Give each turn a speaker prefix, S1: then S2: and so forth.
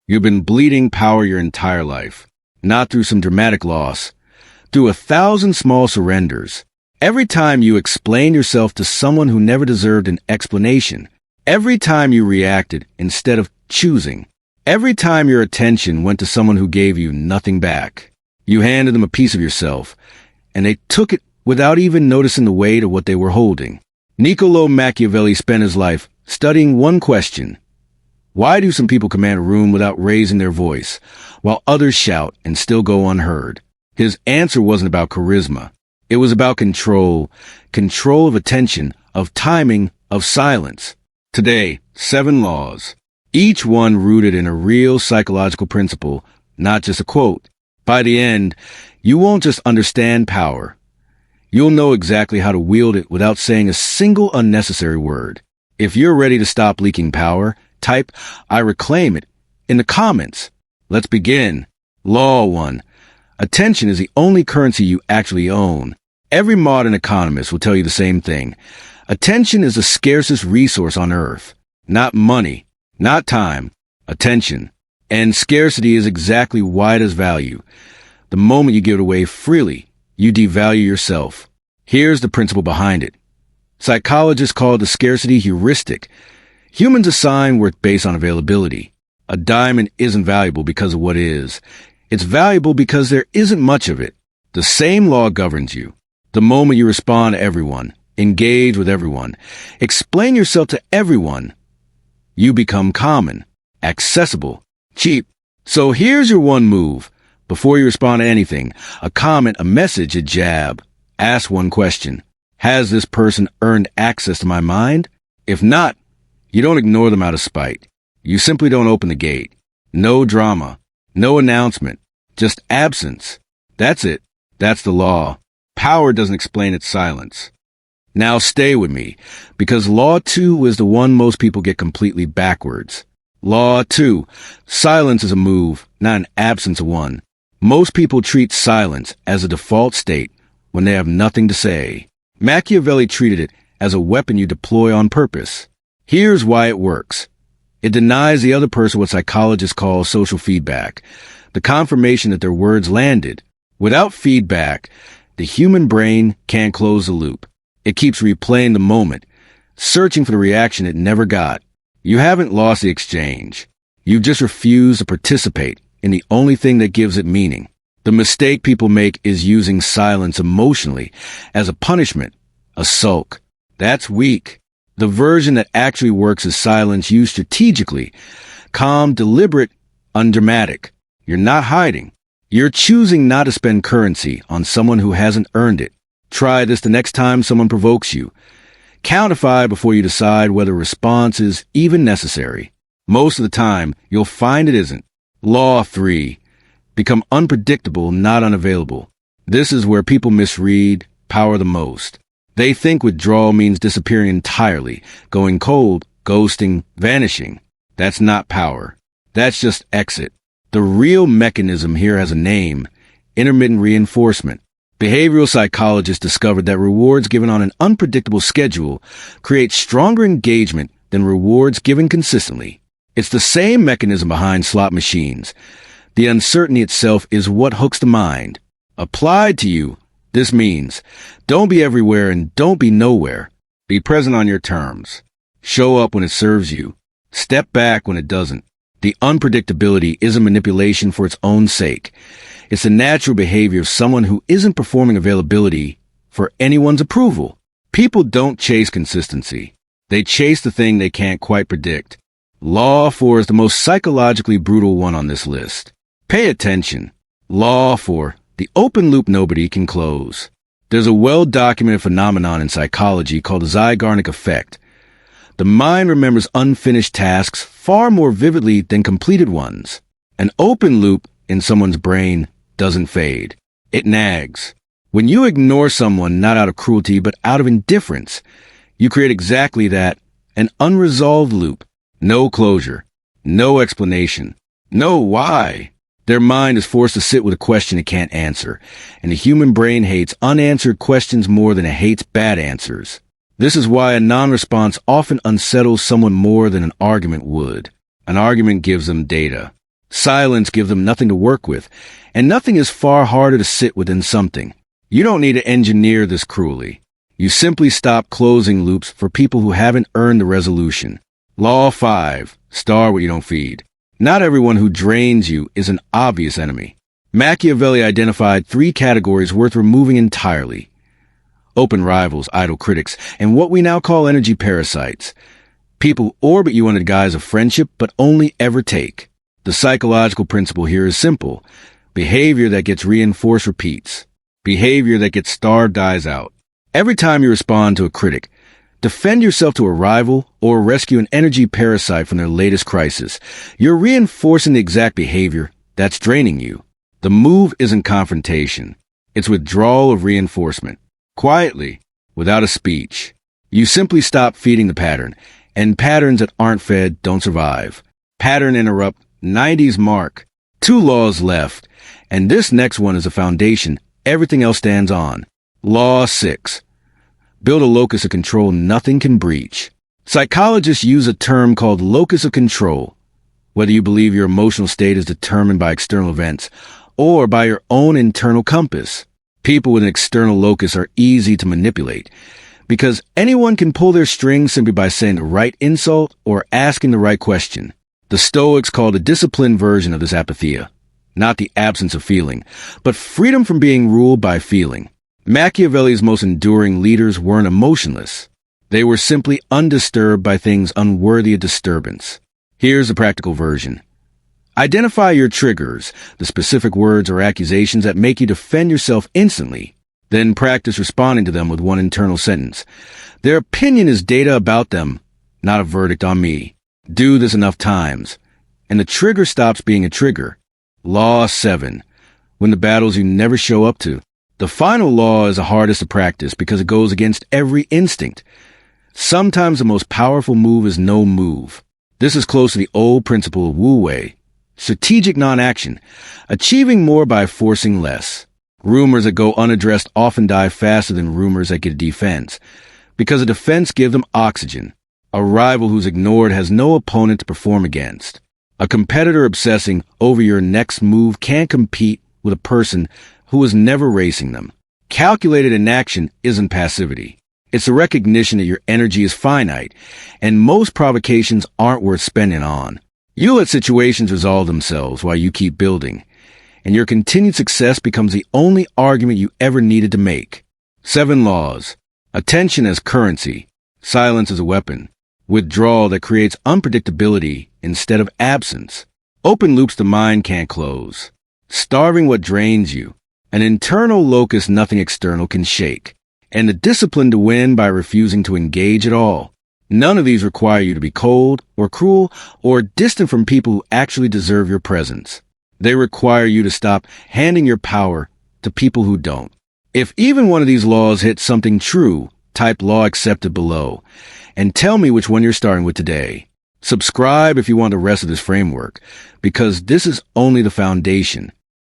S1: You've been bleeding power your entire life, not through some dramatic loss, through 1,000 small surrenders. Every time you explained yourself to someone who never deserved an explanation, every time you reacted instead of choosing, every time your attention went to someone who gave you nothing back, you handed them a piece of yourself, and they took it without even noticing the weight of what they were holding. Niccolò Machiavelli spent his life studying one question. Why do some people command a room without raising their voice, while others shout and still go unheard? His answer wasn't about charisma. It was about control of attention, of timing, of silence. Today, 7 laws, each one rooted in a real psychological principle, not just a quote. By the end, you won't just understand power. You'll know exactly how to wield it without saying a single unnecessary word. If you're ready to stop leaking power, type, "I reclaim it," in the comments. Let's begin. Law 1. Attention is the only currency you actually own. Every modern economist will tell you the same thing. Attention is the scarcest resource on earth. Not money, not time, attention. And scarcity is exactly why it has value. The moment you give it away freely, you devalue yourself. Here's the principle behind it. Psychologists call it the scarcity heuristic. Humans assign worth based on availability. A diamond isn't valuable because of what is. It's valuable because there isn't much of it. The same law governs you. The moment you respond to everyone, engage with everyone, explain yourself to everyone, you become common, accessible, cheap. So here's your one move. Before you respond to anything, a comment, a message, a jab, ask one question. Has this person earned access to my mind? If not, you don't ignore them out of spite. You simply don't open the gate. No drama, no announcement, just absence. That's it. That's the law. Power doesn't explain its silence. Now stay with me, because Law 2 is the one most people get completely backwards. Law 2. Silence is a move, not an absence of one. Most people treat silence as a default state when they have nothing to say. Machiavelli treated it as a weapon you deploy on purpose. Here's why it works. It denies the other person what psychologists call social feedback, the confirmation that their words landed. Without feedback, the human brain can't close the loop. It keeps replaying the moment, searching for the reaction it never got. You haven't lost the exchange. You've just refused to participate in the only thing that gives it meaning. The mistake people make is using silence emotionally as a punishment, a sulk. That's weak. The version that actually works is silence used strategically, calm, deliberate, undramatic. You're not hiding. You're choosing not to spend currency on someone who hasn't earned it. Try this the next time someone provokes you. Counterfy before you decide whether a response is even necessary. Most of the time, you'll find it isn't. Law 3. Become unpredictable, not unavailable. This is where people misread power the most. They think withdrawal means disappearing entirely, going cold, ghosting, vanishing. That's not power. That's just exit. The real mechanism here has a name: intermittent reinforcement. Behavioral psychologists discovered that rewards given on an unpredictable schedule create stronger engagement than rewards given consistently. It's the same mechanism behind slot machines. The uncertainty itself is what hooks the mind. Applied to you, this means don't be everywhere and don't be nowhere. Be present on your terms. Show up when it serves you. Step back when it doesn't. The unpredictability isn't manipulation for its own sake. It's the natural behavior of someone who isn't performing availability for anyone's approval. People don't chase consistency. They chase the thing they can't quite predict. Law 4 is the most psychologically brutal one on this list. Pay attention. Law 4. The open loop nobody can close. There's a well-documented phenomenon in psychology called the Zeigarnik Effect. The mind remembers unfinished tasks far more vividly than completed ones. An open loop in someone's brain doesn't fade. It nags. When you ignore someone not out of cruelty but out of indifference, you create exactly that, an unresolved loop. No closure. No explanation. No why. Their mind is forced to sit with a question it can't answer, and the human brain hates unanswered questions more than it hates bad answers. This is why a non-response often unsettles someone more than an argument would. An argument gives them data. Silence gives them nothing to work with, and nothing is far harder to sit within something. You don't need to engineer this cruelly. You simply stop closing loops for people who haven't earned the resolution. Law 5. Starve what you don't feed. Not everyone who drains you is an obvious enemy. Machiavelli identified 3 categories worth removing entirely: open rivals, idle critics, and what we now call energy parasites. People orbit you under the guise of friendship, but only ever take. The psychological principle here is simple. Behavior that gets reinforced repeats. Behavior that gets starved dies out. Every time you respond to a critic, defend yourself to a rival, or rescue an energy parasite from their latest crisis, you're reinforcing the exact behavior that's draining you. The move isn't confrontation. It's withdrawal of reinforcement. Quietly, without a speech. You simply stop feeding the pattern, and patterns that aren't fed don't survive. Pattern interrupt. 90s mark. 2 laws left, and this next one is a foundation everything else stands on. Law 6. Build a locus of control nothing can breach. Psychologists use a term called locus of control. Whether you believe your emotional state is determined by external events or by your own internal compass, people with an external locus are easy to manipulate because anyone can pull their strings simply by saying the right insult or asking the right question. The Stoics called a disciplined version of this apatheia, not the absence of feeling, but freedom from being ruled by feeling. Machiavelli's most enduring leaders weren't emotionless. They were simply undisturbed by things unworthy of disturbance. Here's the practical version. Identify your triggers, the specific words or accusations that make you defend yourself instantly. Then practice responding to them with one internal sentence. Their opinion is data about them, not a verdict on me. Do this enough times, and the trigger stops being a trigger. Law 7. Win the battles you never show up to. The final law is the hardest to practice because it goes against every instinct. Sometimes the most powerful move is no move. This is close to the old principle of Wu Wei. Strategic non-action. Achieving more by forcing less. Rumors that go unaddressed often die faster than rumors that get defense, because a defense gives them oxygen. A rival who's ignored has no opponent to perform against. A competitor obsessing over your next move can't compete with a person who is never racing them. Calculated inaction isn't passivity. It's a recognition that your energy is finite, and most provocations aren't worth spending on. You let situations resolve themselves while you keep building, and your continued success becomes the only argument you ever needed to make. 7 laws. Attention as currency. Silence as a weapon. Withdrawal that creates unpredictability instead of absence. Open loops the mind can't close. Starving what drains you. An internal locus nothing external can shake. And the discipline to win by refusing to engage at all. None of these require you to be cold or cruel or distant from people who actually deserve your presence. They require you to stop handing your power to people who don't. If even one of these laws hits something true, type law accepted below, and tell me which one you're starting with today. Subscribe if you want the rest of this framework, because this is only the foundation.